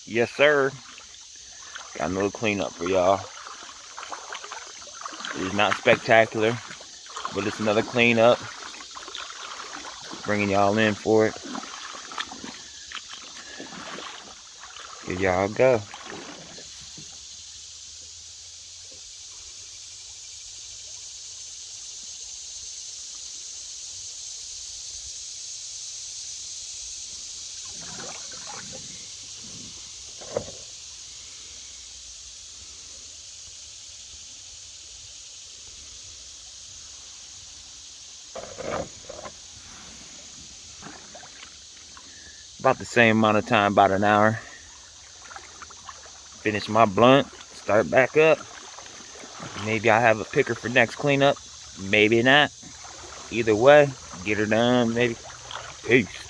Yes, sir. Got a little cleanup for y'all. It's not spectacular, but it's another cleanup. Bringing y'all in for it. Here y'all go. About the same amount of time, about an hour. Finish my blunt, start back up. Maybe I'll have a picker for next cleanup. Maybe not. Either way, get her done, maybe. Peace.